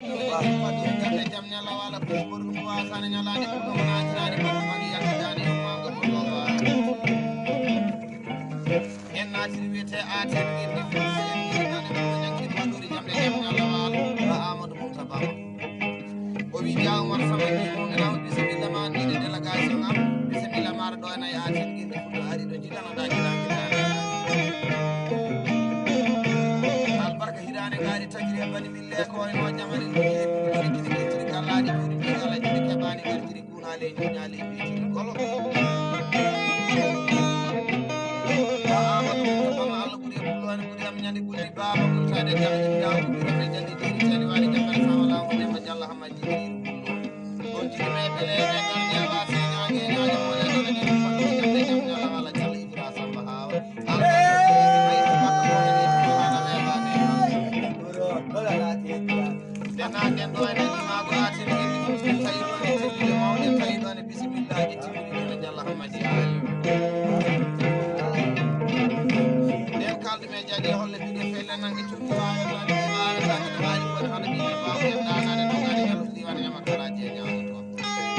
fadi jande jam nyala wala ko burdu ko asana nyala ni ko na jirani ko magi yakani manga ko baba en natiri wete aten gindi fusi en gindi ko nyakki maduri jamde jam nyala wala ba amadou moussa baba o wi jaaw mar sama ni mo ngana bismillah man ni de delegation am bismillah mar do na aten gindi fu ari do jidana da jidana albarka hirane gari tajri bani mille ko en o jamani ni kini kala di juri kala juri ke bani gar juri kunale ni nyale bi juri kolo ba amadu ko ma Allah buri ko an buri am nyandi buri baba ko sade jamani daw ko be jandi juri tani wali jamal sawala ko ne ma jalla hamaji ko jiri me bele be gar nyawa se nyaage nyaaje mo le do ni ko jamde jam nyala wala jalla ibra samba hawa dena den do ene ni ma ko atin ni tayi do ni tayi mo ni tayi do ni bismillah ji timmi ni jalla hamaji den kalde me jadi holle bi fele nangi tuti waayo la ni waayo la ni waayo ko hana bi ba ko da na den do ngani yalla di wani ma kala je nyaani to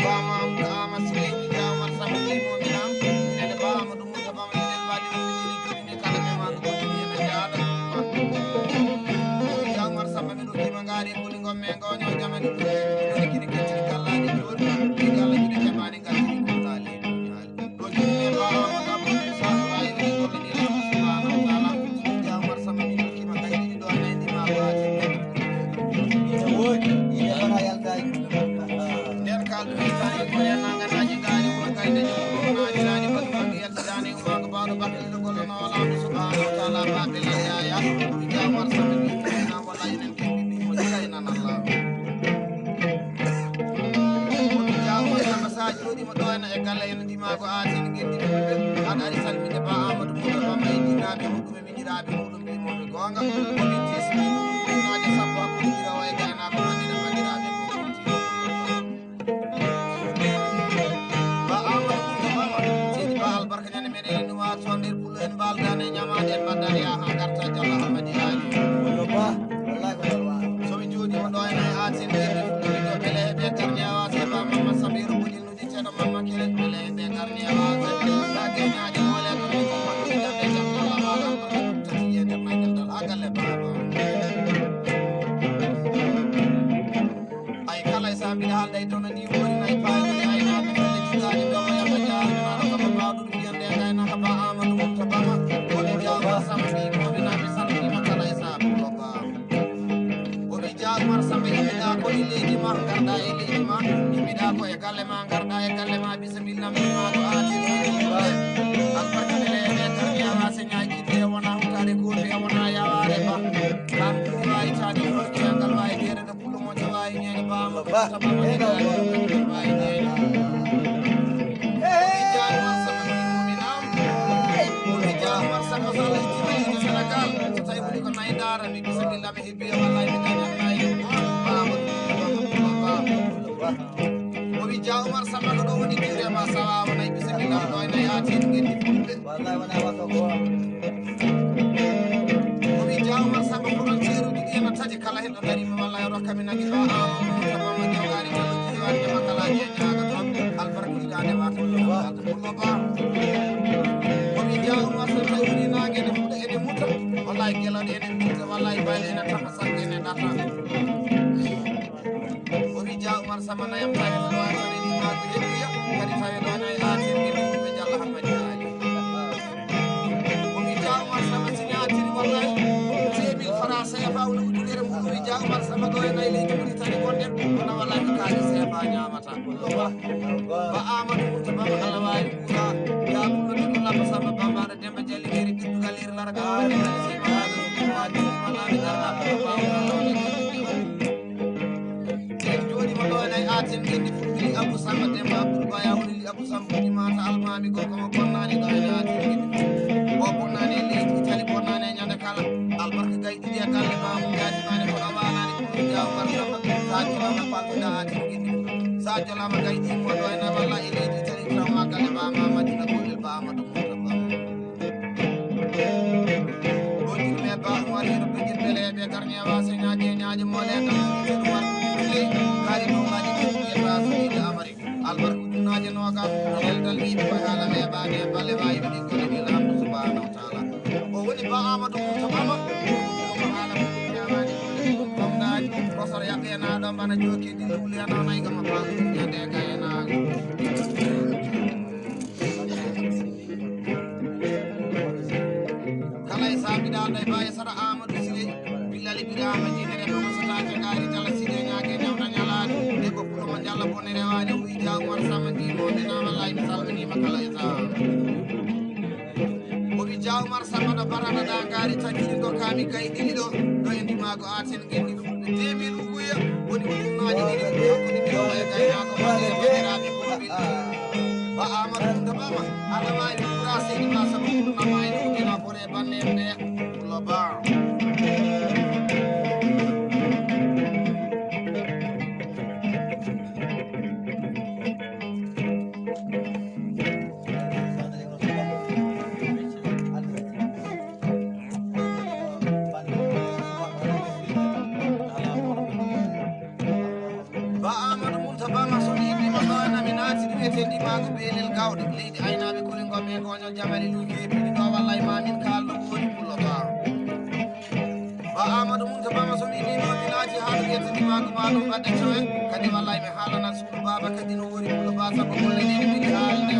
ba ma ama sey ni jamal sama ni mo mi nam ene ba ma dum ko ba ma den ba di ni kala me ma ko ni ne jaada jamal sama mi do ki mangari ko ni ngomme ngonyo jamani do ni kini kiti kala di jodi ni kala di ke mani ngati ko tali do ni me ba ma ka bu sa ba ni ko ni subhanahu wa ta'ala jamal sama mi do ki mangari di do na di ma ba ti ni wodi ni ana yal kay den kaldu ni tani ko ya nanga naji ngari ko kay de ko na jani ko ma yal jani ko ma ko ba do ba ko no la subhanahu wa ta'ala ba bil ya jamal sama mi na wala inen ke bi mo kay na Allah jodi mo do na e galle en di ma ko atin gendi an ari salminde ba amadou mo do may dinabe mudum mi dirabe mudum bi mo gonga ko mi tisni na je sabba ko dira way gana ko mandina mandirabe ko ba amadou mo mama sidi ba albarka nyane mede no wa sondir bulu en bal dane nyamade en badari ha garta jalla hamadi ali ko ba wallahi ko wa so mi jodi mo do na atin gendi do bele be garnyawa se ba mama sabiru no mama kele bele be garni awaze la genya de mole ko ko ma ko jambe jam la wala ko tatiye de magal dal agale baba ay kala sa bi hal day don ni woni nay paade ay na ko le jigani do ya ba jaar na ko ba baadu ni yande kay na ko ba amanu mutabama ko le jaaba sama bi ko dina bi san ni ma kala sa ko ba o bi jaar mar sama ni da ko leji ma garda e leji ma ni da ko e galle ma garda e galle ma bismillah mi ma ko ati al pakale ne tarbiya ma se nyaaki de wona hutare ko de wona yaare ba kan ko ay tani ko ngal way de da pulo mo taway ni ba ma ba e da way de Senegal tay bu ko nay dara mi bismillah mi hibbi wallahi mi tan nay o wi ja Umar sama do woni kire ma sawa wona bismillah do nay atin ngendi fulbe wallahi wona wa ko o wi ja Umar sama ko non ceru di ena taji kala hen do dari mi wallahi rokka mi nagi ba sama ma jogari to di wani ma kala je nyaga to albarku dane wa to ko ba Umar sama woni nage ne fude ene muta wallahi gelade ene muta wallahi bale ene tafa sangue ene data o wi ja Umar sama na yam tayi do wa tani ni ma ko yediya kadi tawi do na atin ni be jalla hamadi ali o wi ja Umar sama sinyati wallahi sebil farasa ya fawlu dudere mo wi ja Umar sama do ene leji mo tani gonden ona wallahi kaali se ba nyamata ba amadou mutaba ala wayi kula ya ko la sama bamba dembe jeli geri galir larga wadi se ma wadi wala mi dara ba jodi mo do nay atin gendi fukki abu sama demba abdul baya woni abu sama ni mata almami go ko bonnani do nay atin gendi o bonnani leji tali bonnani nyande kala albarka gay di galle ba mo jadi mane ko awanani ko jaw war sama sa jila ma pa da atin gendi sa jila ma gay di mo do nay wallahi leji tali sama galle ba ma madina ko ba ma do ba umar yero be bele be garnya wa se nyaaje mole ka el dal wi ko hala me bane balle wayi di ko ni lamdo subhanahu wa ta'ala o woni ba amadu tabama ko hala ko nyamani ko bamnaji professor yakena do bana joki di luli ana nay gama ba yande kayena kala isabi da day baye sara amadu sile billali bidama ni ne do ko sata ngari tala sile nyaage nyawna nyalaade e ko pulo man jalla bonere waade wi jaw war samandi mo dina wallahi salmini makala isa o wi jaw mar samada barana da ngari takiri ko kami kay dilido do endi mago aten gendi fulbe 2000 uguya woni wonaaji didi ko ni do e kay ko wadi bandirabe ko billi ba amadu tabama ala wayi kurase ni masabu na mayi ko dina bore banne ne lo ba tendi mago belel gawde leydi aynabe ko len gomme ko nyol jamali lu kebi do wallahi ma min kaldo woni pulo ba amadou mun tabama so wi ni no bilati haadu yetti mago mago badde toy kadi wallahi me halana sunu baba kadi no wori pulo ba sabu ko len ni bi halde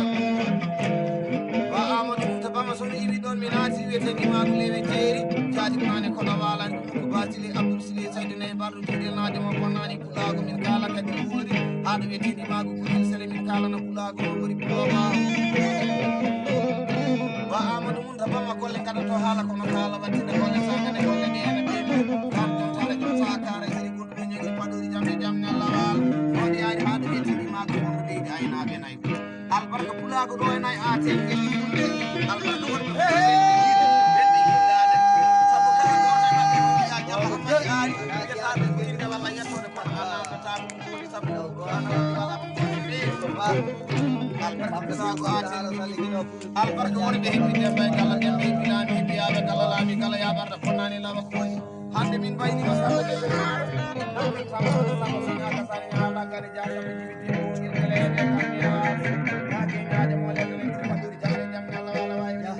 ba amadou mun tabama so wi don minati wetti mago lewe jeeri jaati mane ko no walan ko batili abdou sili saydine bardu jidel naade mo bonnani pulago min kala kadi wori haadu wetti mago ko sele min kala na pulago wori puloba ba amadou mun tabama ko le kada to hala ko no kala watti de ko le sangane ko le dene be kam to tare ko sakare siri ko be nyogi padori jamde jamna lawal o di ay haadu wetti mago ko leydi aynabe nay albarka pulago do e nay ate gelli funde albarka woni albarka woni be hibinde bay kala dembe bilami biyabe kala lami kala ya barda fonnani lawa ko hande min bayni masala de be min famo sama singa ka sari ala gari jara be jibiti mo ngir kala e kamina ya ke ngade mo le ni faduri jare jam yalla wala wayi ya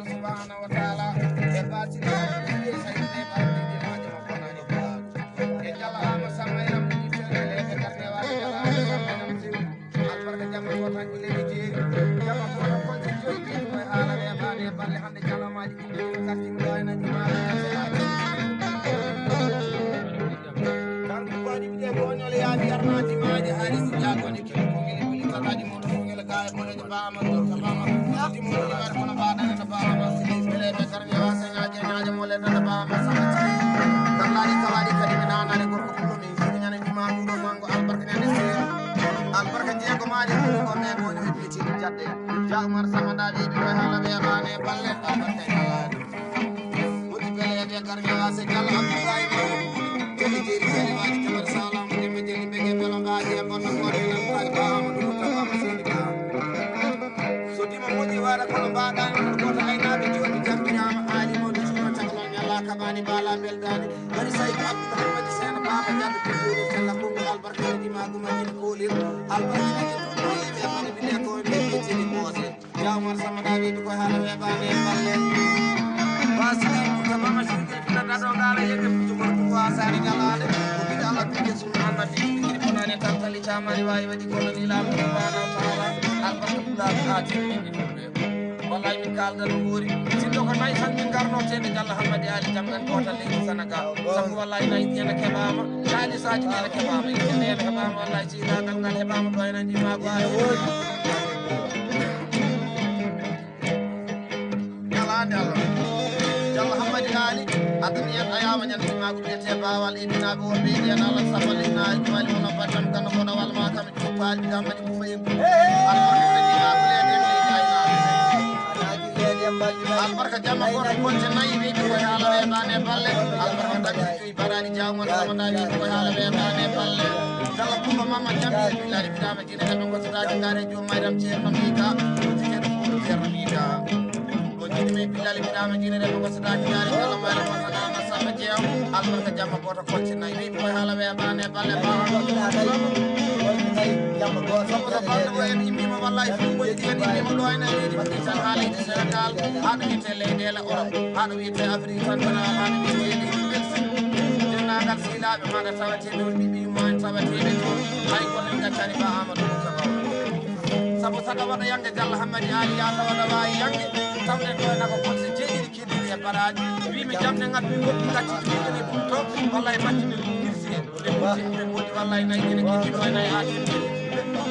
subhanahu wa ta'ala e bati ko sayde bardi di maji mo konani e jalla ama samayam ni fele e karne wa jalla samayam ci albarka jamma ko tan ko lebi jeeri jamma ko ko joyi ko ala be bane balle hande jalla maji ko karti ko ayna di ma tan ko wadi bi ko nyole ya di arna di maji hari ja ko ni ko ngeli ko tataji mo do ngel gaay mo le ba ma do ba ma di mo di war ko na ba na ba ma sile be karne wa sanyaje nyaaje mo le na ba ma samati kallani kawadi kadi nana le gorko ko mi sidi nyane mi ma do mango albarka ne se albarka je ko maaje ko me ko ni biti jadde ja umar samanda be bi hala be bane balle albarka wodi bele be karne wa se jalla abdullah mo jeli jeri jeli wadi tabar salam de me jeli be ge belo ngaaje bon ko ni na ba ba amadu tawa ma sidi ba so di mo moji wara ko ba dan ko ta ay nabe jodi jambirama ali mo do suma takla nyalla kabani bala beldani bari say ko abdullah sen baba jabbe ko do tella ko albarka di magu ma din ko lir albarka ni ko be bani bi ko be ci ni mose jamar sama dawi ko hala be bani balle wasini ko mama ci da do ngala yeke ko ko asani nyalade ko bi ala ko sunna na di ko nane tankali chamari wayi wadi ko ni la subhanahu wa ta'ala albarka pula ati wallahi min kalda no wori siddo ko nay tan min garno tede jalla hamadi ali jamgan total leydi senegal sabu wallahi nay ene kebama kali saji ene kebama ene kebama wallahi ci da ngal hebama do ene di mago ali wori yalla dal jalla hamadi ali adani en ayama nyande mago bete bawal ibina bo be en Allah sabalina wali wono batam kan kono wal ma kam ci paal bi gamani bu fayem albarka jamma ko ko nayi be ko hala be bane balle albarka dagi fi barani jamu sama nayi ko hala be bane balle dala ko mama jammi lari bidama jine be ko sada ngare jo maydam cerno mika ko cerno mika me bilal birama jine re ko sada jaare Allah mala masana masama jeew albarka jamma goto koltina wi ko hala we bane balle ba jamma go sabu da balle ko en immi ma wallahi fu mo di en immi ma do ayna di fatti tan haali di Senegal hado wiite leydele Europe hado wiite Afrique tan tan hado wiite dennagal silaɓe maɗa tawate ɗon ɓiɓi mumen tawate ɓe toon hay golle gaccani ba Amadou sabu saɗa waɗa yange Diallo Hammadi Ali ya tawaɗa wawi yange tawde ɗo nako kolte jeeɗiɗi kiɗɗiɗi e baraji wimi jamde gaddu goɗɗu gacci ɗuɗini to wallay majji ɓe girsi en ɓe goɗɗi wallay nayi ene kiɗɗino e nayi ha timmi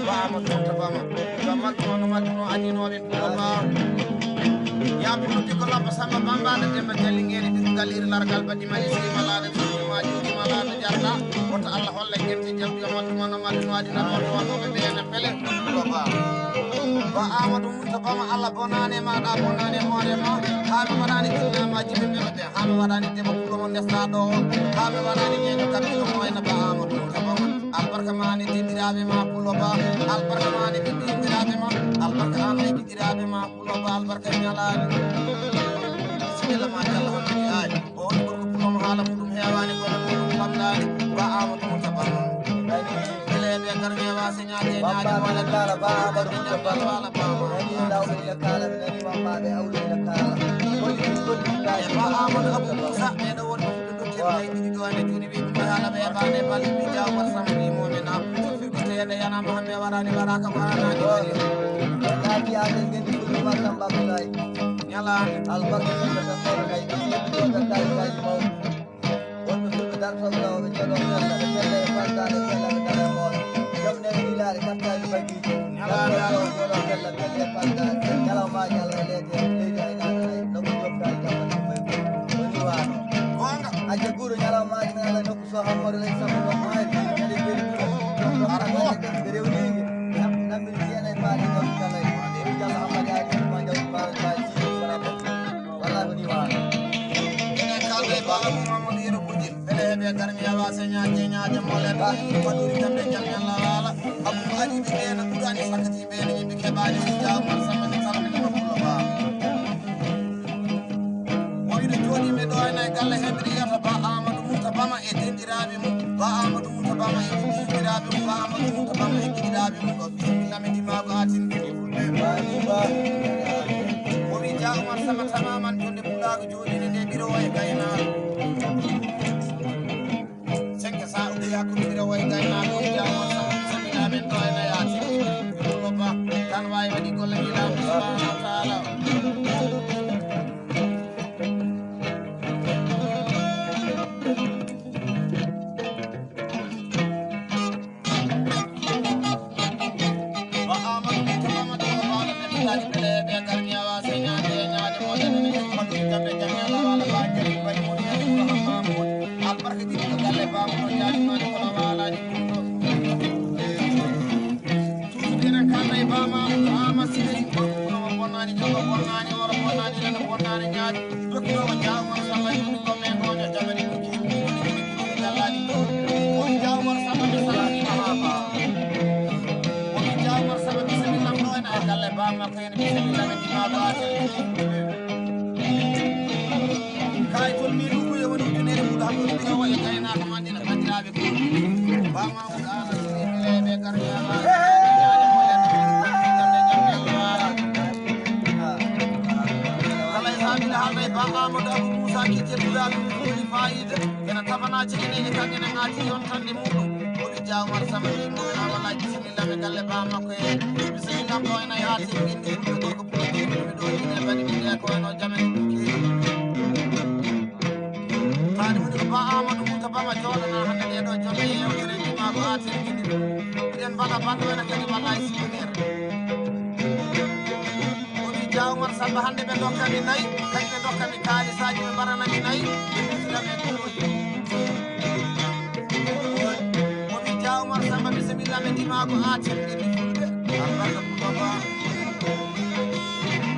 ba Amadou Moustapha ma ba magguno magguno adinoɓe ɓuɗoma yaɓe noddi ko labba samba bambade demba jallingueɗe ɗiɗugal iri largal baɗi mali simalaɗe somaji uɗimalaɗe jarɗa woto Allah holle guerte jamɗi o mallumano mallum waɗina moto wannoɓe ɓe ene beele ba Amadou Moustapha ma Allah bonani maɗa bonani hoorema haɓe waɗani jinnamaji ɓeɓɓeɓe ɓe haɓe waɗani deba pulomo ndesta ɗo haɓe waɗani ñeño kabɓiɗo moyna ba Amadou Moustapha ma albarka mani dendiraɓe ma pulo ba albarka mani ɓiɓɓe yimmiraɓe ma albarka an e ɓiɗiraɓe ma pulo ba albarka ñalani sinela ma Diallo Hammadi Ali o woni gorko pulomo haala muɗum hewani golle muɗum famɗani ba Amadou Moustapha beleɓe garme wase ñaade ñaade wala kala ba Amadou Moustapha wala ba awlina kala min ani mammaɓe awlina kala ba Amadou Abou Moussa ɓeɗo wonɓe fuɗɗo ɗottiri ɗiɗi ɗo ane juuɗi wi ɗum haala ɓe heɓade balɗe ɓi jawmar sama wimomen am firgotede yanama hamme waɗani waɗaka ko hanaji waɗi naɓiyaɗe gendi fulɓe makam baɓutayi ñalani albarka fulɓe tan ɗoɗo kay ɗoɗo tawitaji mawɗi wonɓe fulɓe dartoɓeɗoɓe joɗo fella ɓe fella e faldade fella ɓe dara moɗo jomne ɗilade kattaji bagiji ñalani joɗo fella fella e faldade ñalawmaji Allah e leydi leydi aynanayi nokku joftaji jamma ɗumɓe woni wano aje guru ñalawmaji men Allah nokku so hammore ley sambo ɗo maari ene ɓeri ɗum ara ɓe rewniji nammini jeenay mbaɗi jaw kala Diallo Hammadi Ali ma jaw mbaɗi si sara ba walla woni wano ene kalde ba Mamadou Yero Boudil bele heɓe garmi yawa señaje ñaade molen waɗuri jamde jam Allah wala abou adi ɓe ɓeena ɓurani sakkati ɓeene yimɓe keɓani jawmal samani salminama pullo ba wowiɗo jooɗiɓe ɗo ena e galle heɓiri yata ba Amadou Moustapha ma e dendiraɓe mum ba Amadou Moustapha ma e ɓiɓɓiraɓe mum ba Amadou Moustapha ma e giɗiraɓe mum ɗo bismillami dimago atinɗiɗi fulɓe o wi ja Oumar Sama tamaman jonde pulago jooɗine nde ɓirowo e gaynako senke sa ude hakkude ɓirowo e gaynako o ja Oumar Sama bismillamen ɗo ena yatinɗiɗi fullo ba tan wawi waɗi golle gilaɓe subhanahu wa taala Amadou Abou Moussa ki jedduɗaɗum ɗum fayida ena tabanaji eneje tan ene ngati yontande muɗum oɗi jawmar sama wimomen a wallahi bisimilla ɓe galle ba makko e bisimillam ɗo ena yaati indi ɗum gorko ɓuɗɗiɗuɓe ɗo ine mbaɗi mine ko eno jamen kewi tani woni ko ba Amadou Moustapha ma joɗana hande ɗeɗo jonde yewtere ndimago atir indi ɗum eɗen mbaɗa banɗo ene kadi wallahi souvenir Oumar Samba hande ɓe dokkami nayi kadi ɓe dokkami kalisaji ɓe mbaranami nayi ɓe kuuji omi ja Oumar Samba bisimilla ɓe ndimago atir ɗiɗi fulɓe albarka Moustapha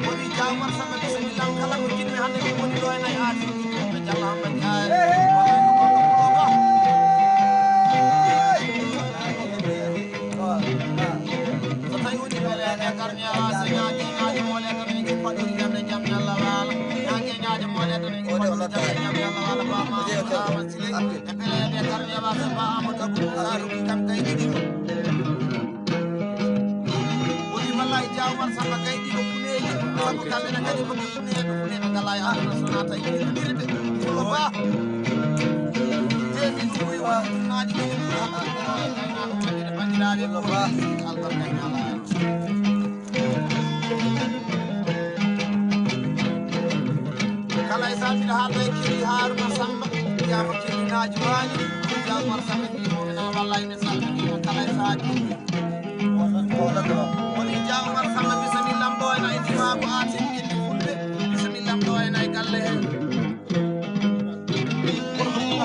omi ja Oumar Samba bisimilla kala ko jinmi hande ɓe woni ɗo e nayi atir ɗiɗi ɓe Diallo Hammadi so tawi woni ɓele e garmi awa señaji ñaji mole garmi faɗori jamde jam Allah wala Abbas ba Amadou Abdou Sarou kam kay di woni wallahi Diawar Samba kay di ko puneji sabu kambe na kadi ko puneji galay aduna sonata yi direte ko ba jemi ko wa naji ko bandirabe ko ba albarka nyala kala isafira haalde kiri Haruna Samba jamo kiri najuwani Diawar Samba ni mo na wallahi mi salmini kala isaaji woni Diawar Samba bismillah do en ay dima ko atin gindi fulbe bismillah do en ay galle hen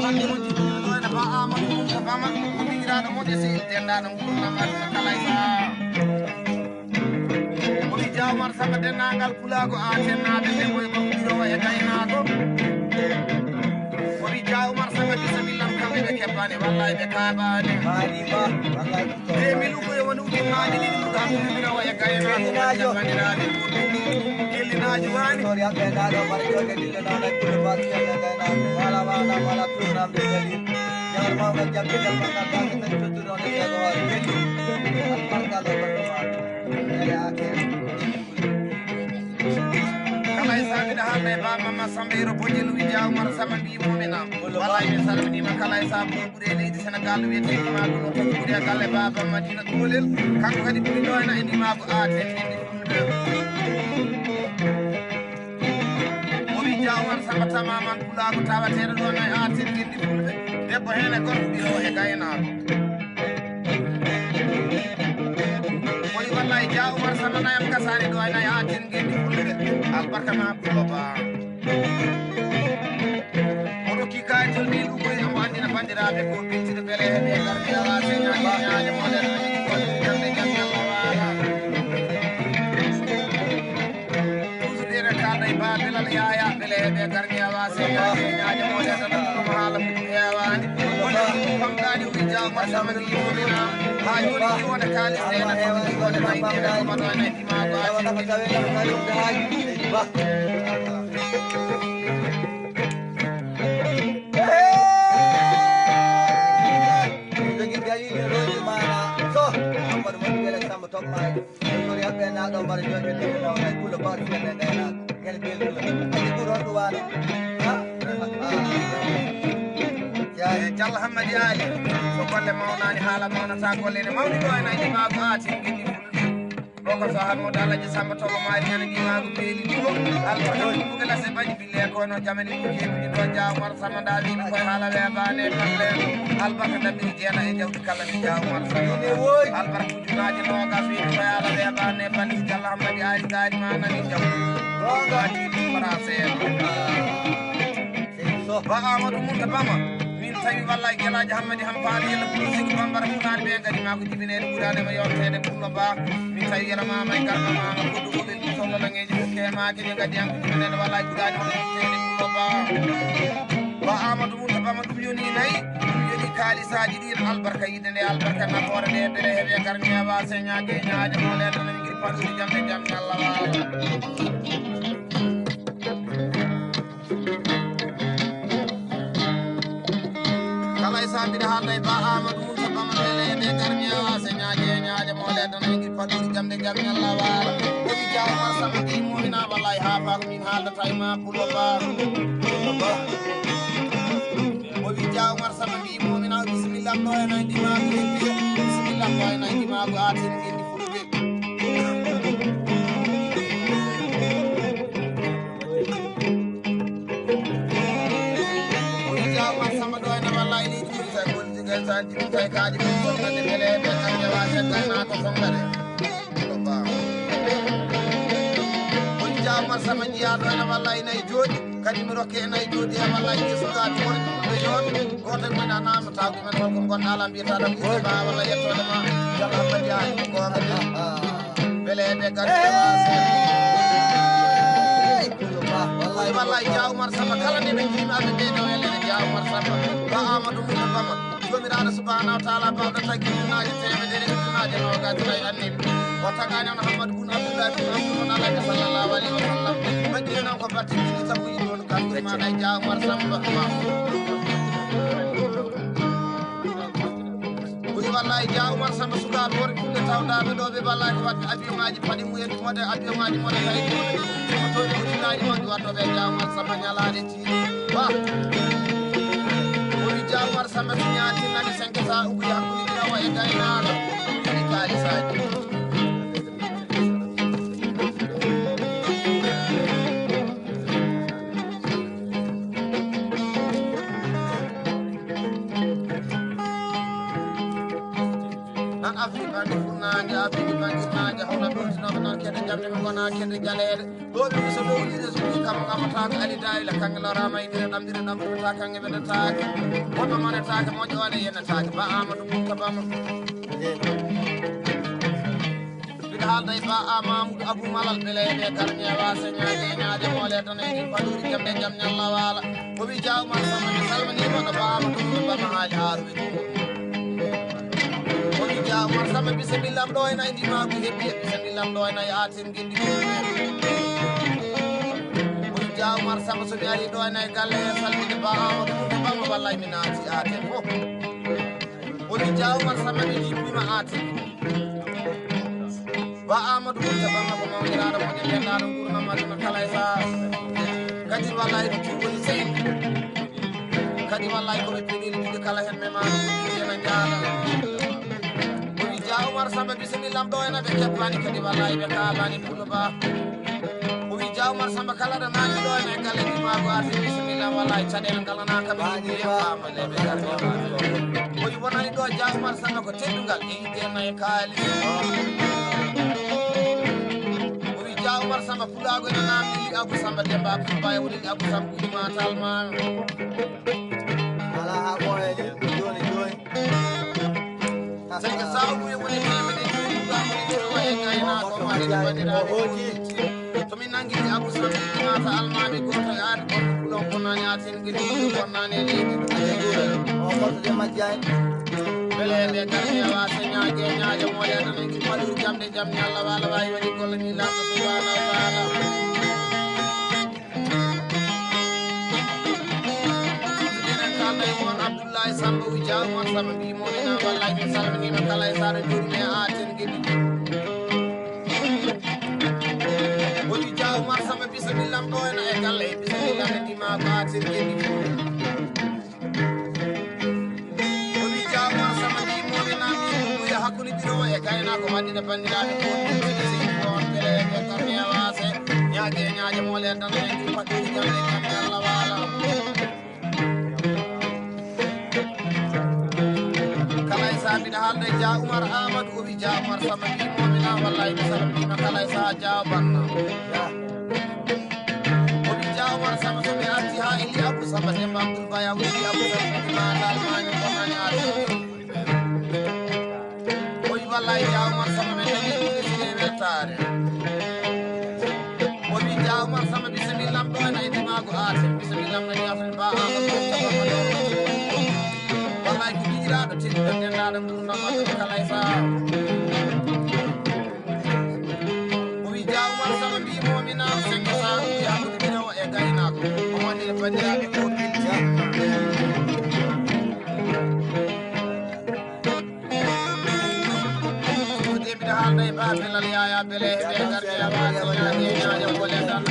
hande mo jibbi do en ba Amadou ko fama ko bigiraɗo mo de sil tendaɗo ngurna marna kala isa woni Diawar Samba dennagal pulago aten naɓe ɓe koye ko biro e gaynako woni Diawar Samba bismillah kamɓe ɓe kebbani wallahi ɓe kaɓani demi lugoye woni ujunnaji ɗiɗi ɗuɗo hakkude biro e gaynako bandiraɓe kellinaji wani kala e saɓide haalde e ba Mama Samba yero bojel wi Diawar Samba mbimomina wallahi mi salminima kala e saabu ɓuuri e leydi Sénégal wiyete ndimako no tagi ɓuuri e galle Baba Madina Dolel kanko kadi ɓuuri ɗo ena e ndimako aten indi fulɓe owi Diawar Samba tamaman pulago tawateɗo ɗon e aten indi fulɓe debbo hen e gorko ɓiro e gaynako woni wallahi Diawar Samba nayam gasani ɗo ena e aten indi fulɓe albarka ma pulo ba oɗo kikaytol ni ɗugoy amo andina bandiraɓe ko beltide beele heɓe garmi ala señaji moɗen jande jande Allah wala toujours ene kalda e babelal yaya beele heɓe garmi awa señaji moɗen tan ɗum haala muɗum hewani wonde famɗani wi Diawar Samba ni yimomina ha joni ni wona kalis ena wone mayɗene komaɗo ene dimago Jalla Hammadi Ali so golle mawnani haala mawnata golle ne mawni ɗo en aydi maako atin gindi fulɓe o ko so Hammadou Alaji Samba Togo maari hen ndimago beeli ɗiɗo alfata ɗuɓuge lase baɗi bille kono jamani ɗujeɓiɗi ɗo Diawar Samba nda wimi koye haala weɓane balle albarka dabiri jeena e jawdi kala ni Diawar Samba albarka ujunaji nogas wimi koye haala weɓane bandi Jalla Hammadi Ali gaari ma nani jawdi gatiɗi para seeɗa ba Amadou Mumta Bama tawi wallahi gelaji Hammadi ham faali yella ɓuuri sigi bambara funani ɓe gadima ko jibinede ɓuuranema yewtede pullo ba min tawi yelamama e garɗo mama goɗɗo goɗel ɗi sollolaŋeji ko kemaki ɗi gadi han ko jibinede wallahi ɓuurani hono yewtede pullo ba Amadou Mumta Bama ɗum yoni nayyi ɗum yoni kalisaji ɗin albarka yide nde albarka nafoore nde beele heeɓe garmi awa señague ñaaje molede nami guiri panɗude jamde jamde Allah wala kala e sabide haalda e ba Amadou Mumta Bama beele heeɓe garmi awa señague molede nami guiri panɗude jamde jamde Allah wala owi Diawar Samba ɗimomina wallahi ha fa ko min haaldata e ma pullo ba owi Diawar Samba mbimomina bisimillah ɗo en ay dimago heddi bisimillah ɗo en ay dimago aten gindi fulɓe owi Diawar Samba ɗo ene wallahi leydi ɓuuri tawi woni jogel sa jimi tawi kaaji ɓe songade beele ɓe kamɓe wa seggaynaako songade ɗo ba owi Diawar Samba jiyaɗo ene wallahi nayi jooɗi kadi mi rokke e nayi jooɗi he wallahi jesuga toore ɓe yooɓe goto e mona namata ɗumen holko gonɗa ala mbiyata ɗam ɓa walla yettode ma Jalla Hammadi Ali ko gonga de beele ɓe garɗi wallahi Diawar Samba kala nde ɓe jiimaɓe ɓe ɗo elene Diawar Samba ba Amadou Mumta Bama jomiraɗo subhanahu wa taala bawɗo taggi ujunaje temedere ujunaje nogas tawi anniɓe o tagani on Hammadou Boun Abdoulaye Boun Abdou noon alaɓe sallllahu alayhi wa sallam majjiri noon ko batte ɗiɗi sappo yiɗi on kanko maɗa e Diawar Samba wallahi ja Umar Samba suka wor kunde tawda be do be wallahi ko wadde avion ngaji padi mu yeddi mode avion ngaji mode tay to be ujunaji mon waddo be ja Umar Samba nyalaade ci ba o ja Umar Samba nyaati nani 5 sa ugu yakuli dina wa e gaynaaga ni kali saaji Afrika di funnaange Afrika bangirnaaje hawla burtinoɓe noon kede jamde ɓe gona kede jaleede ɗo ɓe miso ɗowɗide so ɗi kam gamataako ali dayla kange lorama idire ɗamdire ɗamɗirta kange ɓeɗetaake woɗɗo manetaake moƴƴo waɗe yennetaake ba amadou bouka bama mbiɗa haalda e ba amamoudou abou malal beleeɗe garmi e wase ñaaje ñaaje moole tan e ɗin paɗuri jamde jam ñalla waala o wi jawma sama mi salminimoɗo ba amadou bama haali haaruɓe ja Umar Samba bismillah ɗo ena indi ma ko hebbi bismillah ɗo ena yaatin gindi ko ja Umar Samba so mi ari ɗo ena galle salmide ba amadou ko bama wallahi mi naati yaatin fof o ja Umar Samba mi jippima aatin ba amadou ko bama ko mawdiraɗo mo jendaɗo gurna madina kala e sa kadi wallahi ɗo tiwoni sey kadi wallahi ko ɓe peɗiri ɗiɗi kala hen mema ena jaala Umar Samba bismillah ɗo ena ɓe keppani kadi wallahi ɓe kaalani pullo ba o wi ja Umar Samba kala ɗo naani ɗo ene galle ɗimago arti bismillah wallahi caɗele ngalanakaɓe yefama leɓe garde o wi wonani ɗo ja Umar Samba ko teddugal e yidde nayi kaali o wi ja Umar Samba pulago ene namdi li Abou Samba Demba Abdou Ba e woni li Abou Samba kuɗimatal ma ala ha ɓoyede joni joni sanga sabu e woni temede juuga ko e gayna ko mari bandiraɓe to min nangi Abou Samba mata almami goto e ar goto kulon ko nani atin gidi ko nani leydi o goto de majjay beleɓe garmi e wase ñaaje moole tan en gidi waɗuru jamde jam ñalla wala wawi waɗi golle ni lamɗo subhanahu wa taala Abdoulaye Samba wi ja Umar Samba mbimo ina wallahi mi salminima kala e saare jurmi e aten gueɗi o wi ja Umar Samba bisimillam ɗo ena e galle e bisimillam e ndimako aten gueɗi o wi ja Umar Samba mbimoɓe namdi ɗuya hakkude ɓirowo e gaynako waɗɗine bandiraɓe ko on beleɓe garmi e wase ñaaje moole tan en ɗi paɗɗiri jamde jamde Allah waala mbiɗa haalda ja Umar Amadou o wi ja Umar Samba mbimomina wallahi mi salminima kala e saha jawa banna o wi ja Umar Samba somi arti ha illi Abou Samba Demba Abdoul Ba yawɗi Abou Samba matal mani bonani ar o wi wallahi ja Umar Samba men dañi ɗuɗeside weltare o wi ja Umar Samba bisimillam ɗo ena e ndimago aten bisimillam nani afan ba Amadou wallahi ko ɗiɗiraɗo tedduɗo ndendaɗo gurdamaɗo kala e saha o wi ja Umar Samba mbimomina sengo sa ɗuɗi hakkude ɓirowo e gaynako o wonire bandiraɓe ko ɗiɗja mbiɗa haalda e babelal yaya bele ɓe garde e wasañaji e ñaaje gole tan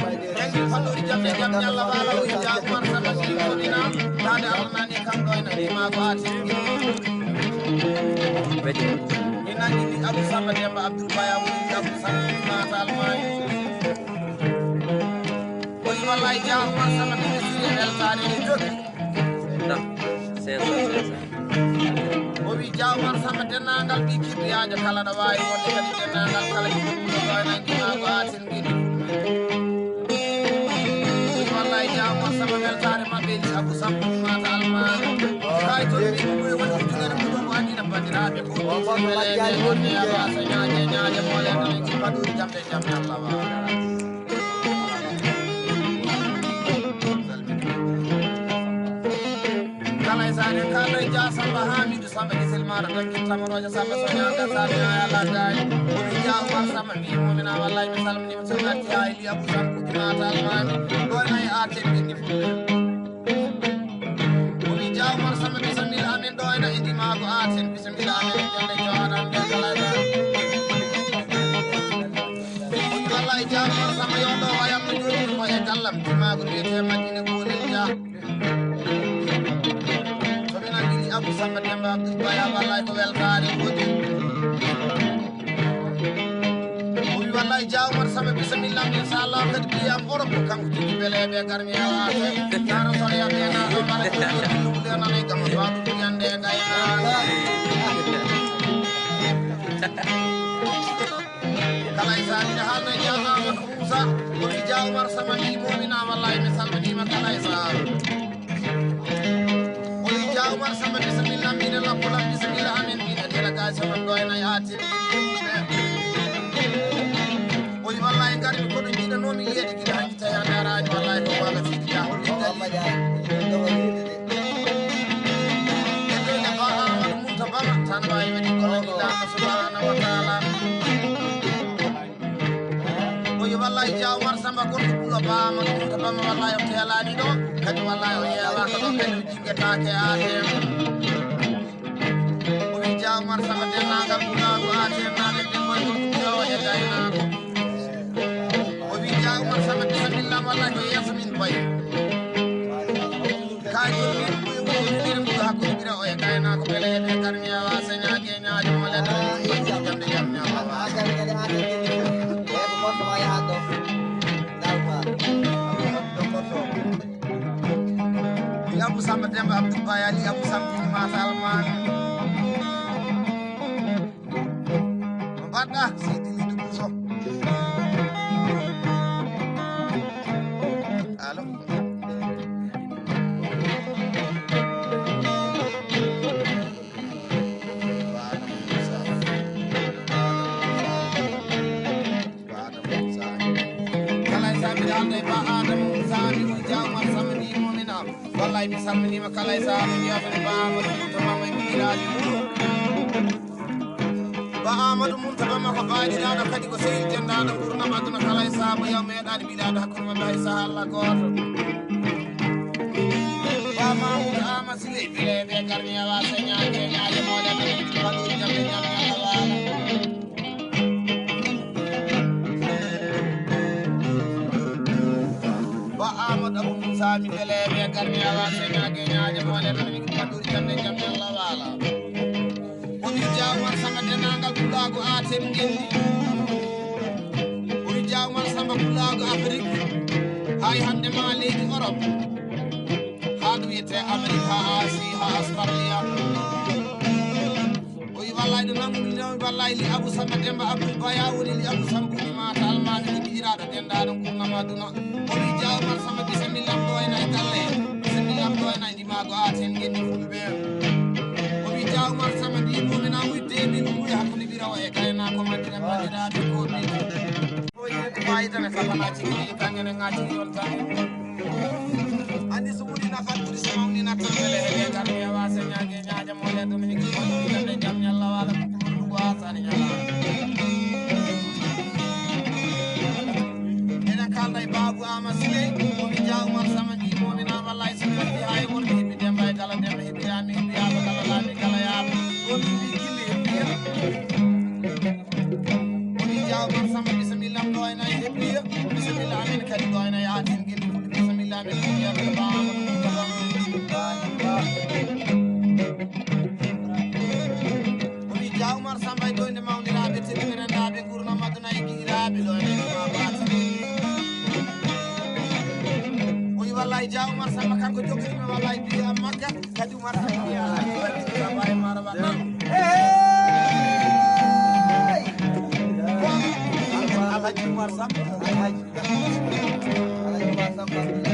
engi falluɗi jamde jam ñalla wala o wi ja Umar Samba mbimomina tade Allah nani kam ɗo ena ɗimago atin mi nangi li Abou Samba Demba Abdoul Ba yawɗi li Abou Samba matal mani o wi wallahi ja Umar Samba ministre e weltare e jogui o wi ja Umar Samba dennagal ɓi kibriyajo kala ɗo wawi wonde kadi dennagal kala jiɗoɓuɗo ɗo ena ɗimago atin guiɗi o wi wallahi ja Umar Samba weltare mabɓe li Abou Samba mata almani kay toon ɓiɓuɓe woni jugere muɗum o andina bandiraɓe ko ɓeleɓe wonde e wasa ñaaje moole tan en ji paɗuri jamde jam Allah waala kala e sane kala e ja Samba Hamidou Samba gisel maɗa dankil tamaroje Samba soñaga sane ayala gayi o wi ja Umar Samba mbimomina wallahi mi salminima so arti ha e li Abou Samba kuɗimata almami ɗo ena e aten ɓenni fulle o wi ja jaw mar sama bismillah amin do ina indi ma ko aten bismillah amin jande jawadan de kala wallahi jaw mar sama yodo wayam no jodi ko e kallam ma ko wiete madina ko len ja so bina gili abu sama demba abdul baya wallahi ko weltare godi wallahi jaw mar sama bismillah inshallah kadi biyam oro ko kanko tigi bele be garmi awate taro sole ya be na do mare ko de na ne kam baadu yande gayna kala isa ni halna jaw mar musa ko jaw mar sama ni mu'mina wallahi misal ni ma kala isa ko jaw mar sama bismillah min la ko bismillah amin min de la ga sama doyna yaati wallahi ngari ko dum dina nomi yedi gida hanji tay andaraani wallahi ko wala fi ya holli dali ba mutabama tan way wadi ko illa subhanahu wa ta'ala o wallahi jaw war samba ko bulo ba ma mutabama wallahi o telani do kadi wallahi o yewa ko kadi jingetaake atem o jaw mar samba dennagal bulo atem na de ko ko o yedayna ko Umar sama bismillah wallahi ko yasmin bay kajo min bu hakku bira o kayna ko bele be karmiya wa sanya ge nyaajo mala da jamde jamnya wa e ko mo to ya do dalba ya bu sama demba abdul bayali ya bu sama ma salman mbada sidi lidu so wallahi mi salminima kala e saabu jiyafene ba amadou mourtaba may miɗiraji ba amadou mourtaba ma ko baɗiraɗo kadi ko sehil tendaɗo gurnam aduna kala e saabu yaw meeɗani ɓiɗaɗo hakkude mabɓe hay saha allah goto ba mamoudou ama sile bile ɓe garmi yawa señaje ñaje moɗeɗo baɗuri jamde jamde allah waala ba amadou abou moussa mi bele ɓe garmi yawa señaje ñaje moɗeɗo baɗuri jamde jamde allah waala omi jawmar samba dennagal kulago aten gendi omi jawmar samba kulago afrique hay hande ma leydi europe haɗum wiyete amérique ha asi ha australia oyi wallahi ɗo nanguminomi wallahi li abou samba demba abdoul baya woni li abou samba ɓuuri mata almami ɗi ɓiɗiraɗo dendaɗo kurnam aduna omi jawmar samba bisimillam ɗo ena e galle bisimillam ɗo ena e ndimago aten gendi fulɓe omi jawmar samba mbimomina wuyde min wuya hakkude ɓirawo e gayna ko mandina bandiraɓe komin fayidane sapanaji ɗi kangene ngaciri on tan andi so woni nafat ɓuuri so mawni nattan wele heɓe garmi yawa señague ñaja mole ɗum higi ɗande jam ñalla wala ɗugo asani ñala enen kalda e babou ama sile omi jawmar sama mbimomina wallay so andi hay wonɓe heɓɓi demba e kala demba heɓɓiyami heɓɓiyama kala laami kala yaama ɗon mbi gille heɓɓiya omi jawmar sama bisimillam ɗo ena e heɓɓiya bisimilla amin kadi ɗo ena yaatin gilli fuɗi bisimilla amin fuɗiyade bama omi jawmar samba e ɗoyde mawniraɓe teddiɓerendaɓe gurnam aduna e giiraɓe ɗo ene mabati oyi wallahi jawmar samba kanko jokkirimi wallahi biya makka kadi umar samba biya samba e mara waɗɗan alhaji umar samba alhaji umar samba